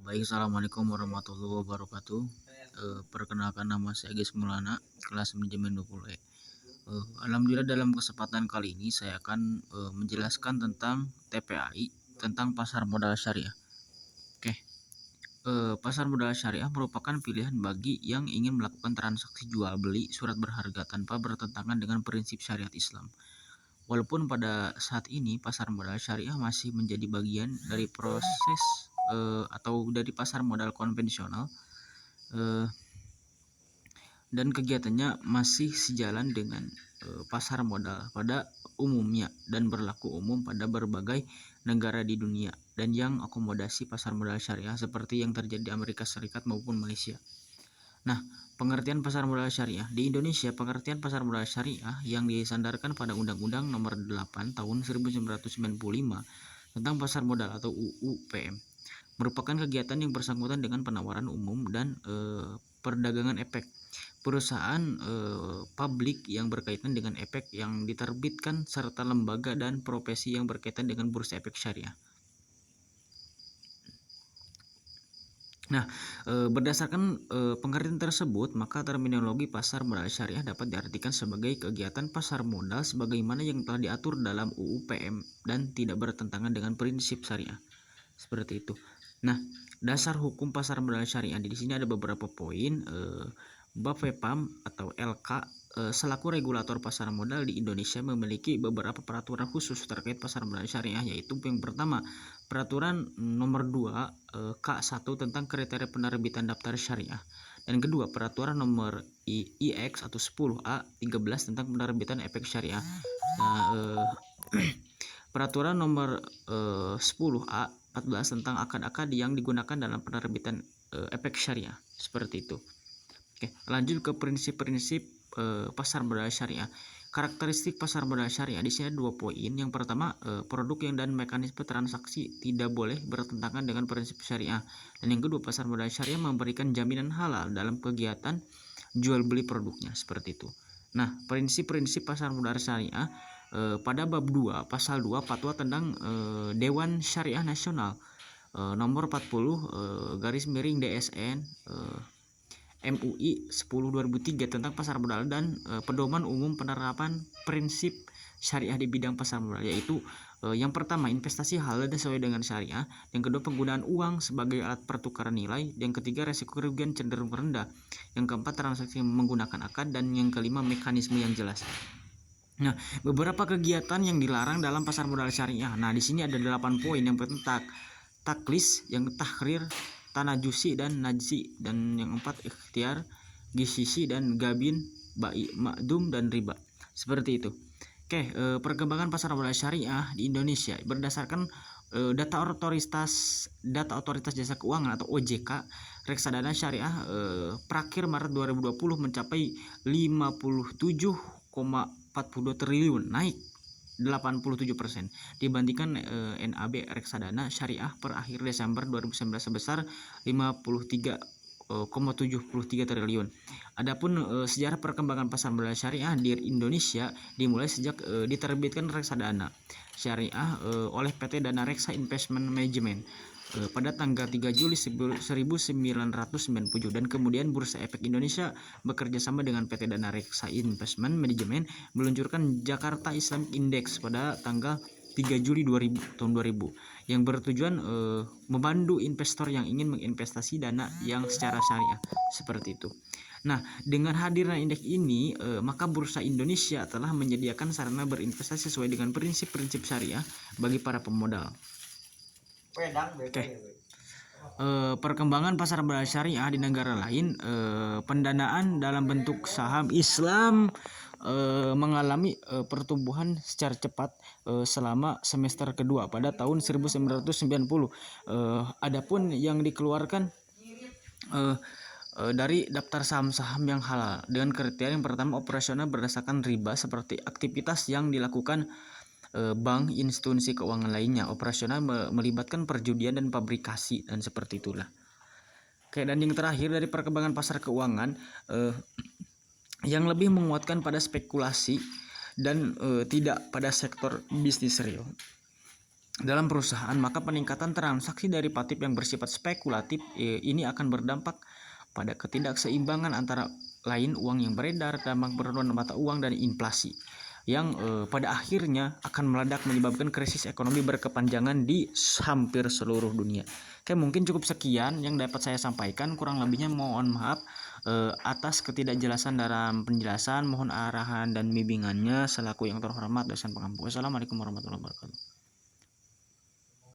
Baik, assalamualaikum warahmatullahi wabarakatuh. Perkenalkan, nama saya Agis Maulana, kelas manajemen 20E. Alhamdulillah, dalam kesempatan kali ini saya akan menjelaskan tentang TPAI, tentang pasar modal syariah. Oke, pasar modal syariah merupakan pilihan bagi yang ingin melakukan transaksi jual beli surat berharga tanpa bertentangan dengan prinsip syariat Islam. Walaupun pada saat ini pasar modal syariah masih menjadi bagian dari proses atau dari pasar modal konvensional, dan kegiatannya masih sejalan dengan pasar modal pada umumnya dan berlaku umum pada berbagai negara di dunia, dan yang akomodasi pasar modal syariah seperti yang terjadi di Amerika Serikat maupun Malaysia. Nah, pengertian pasar modal syariah di Indonesia, pengertian pasar modal syariah yang disandarkan pada Undang-Undang Nomor 8 Tahun 1995 tentang pasar modal atau UU PM merupakan kegiatan yang bersangkutan dengan penawaran umum dan perdagangan efek perusahaan publik yang berkaitan dengan efek yang diterbitkan serta lembaga dan profesi yang berkaitan dengan bursa efek syariah. Nah, berdasarkan pengertian tersebut, maka terminologi pasar modal syariah dapat diartikan sebagai kegiatan pasar modal sebagaimana yang telah diatur dalam UU PM dan tidak bertentangan dengan prinsip syariah. Seperti itu. Nah, dasar hukum pasar modal syariah di sini ada beberapa poin. Bapepam atau LK selaku regulator pasar modal di Indonesia memiliki beberapa peraturan khusus terkait pasar modal syariah, yaitu yang pertama, peraturan nomor 2 K1 tentang kriteria penerbitan daftar syariah, dan kedua, peraturan nomor IX atau 10A 13 tentang penerbitan efek syariah. Nah, peraturan nomor 10A 14 tentang akad-akad yang digunakan dalam penerbitan efek syariah. Seperti itu. Oke, lanjut ke prinsip-prinsip pasar modal syariah. Karakteristik pasar modal syariah di sini ada 2 poin. Yang pertama, produk yang dan mekanisme transaksi tidak boleh bertentangan dengan prinsip syariah. Dan yang kedua, pasar modal syariah memberikan jaminan halal dalam kegiatan jual beli produknya. Seperti itu. Nah, prinsip-prinsip pasar modal syariah pada bab 2 pasal 2 Fatwa tentang Dewan Syariah Nasional nomor 40 garis miring DSN MUI 10/2003 tentang pasar modal dan pedoman umum penerapan prinsip syariah di bidang pasar modal, yaitu yang pertama, investasi halal sesuai dengan syariah, yang kedua, penggunaan uang sebagai alat pertukaran nilai, yang ketiga, resiko kerugian cenderung rendah, yang keempat, transaksi menggunakan akad, dan yang kelima, mekanisme yang jelas. Nah, beberapa kegiatan yang dilarang dalam pasar modal syariah. Nah, di sini ada 8 poin. Yang pertama, taklis, yang tahrir, tanajusi dan najsi, dan yang empat, ikhtiar, gisisi dan gabin, bai, makdum dan riba. Seperti itu. Oke, perkembangan pasar modal syariah di Indonesia berdasarkan data otoritas jasa keuangan atau OJK, reksadana syariah perakhir Maret 2020 mencapai 57,42 triliun, naik 87% dibandingkan NAB reksadana syariah per akhir Desember 2019 sebesar 53,73 triliun. Adapun sejarah perkembangan pasar modal syariah di Indonesia dimulai sejak diterbitkan reksadana syariah oleh PT Dana Reksa Investment Management pada tanggal 3 Juli 1997, dan kemudian Bursa Efek Indonesia bekerja sama dengan PT Dana Reksa Investment Management meluncurkan Jakarta Islamic Index pada tanggal 3 Juli 2000 yang bertujuan membantu investor yang ingin menginvestasi dana yang secara syariah. Seperti itu. Nah, dengan hadirnya indeks ini, maka Bursa Indonesia telah menyediakan sarana berinvestasi sesuai dengan prinsip-prinsip syariah bagi para pemodal. Oke. Perkembangan pasar modal syariah di negara lain, pendanaan dalam bentuk saham Islam mengalami pertumbuhan secara cepat selama semester kedua pada tahun 1990. Adapun yang dikeluarkan dari daftar saham-saham yang halal dengan kriteria yang pertama, operasional berdasarkan riba seperti aktivitas yang dilakukan bank, institusi keuangan lainnya. Operasional melibatkan perjudian dan pabrikasi, dan seperti itulah. Oke, dan yang terakhir dari perkembangan pasar keuangan yang lebih menguatkan pada spekulasi dan tidak pada sektor bisnis real. dalam perusahaan, maka peningkatan transaksi derivatif yang bersifat spekulatif ini akan berdampak pada ketidakseimbangan antara lain uang yang beredar, dampak penurunan mata uang, dan inflasi yang pada akhirnya akan meledak menyebabkan krisis ekonomi berkepanjangan di hampir seluruh dunia. Oke, mungkin cukup sekian yang dapat saya sampaikan, kurang lebihnya mohon maaf atas ketidakjelasan dalam penjelasan. Mohon arahan dan bimbingannya selaku yang terhormat dosen pengampu. Assalamualaikum warahmatullahi wabarakatuh.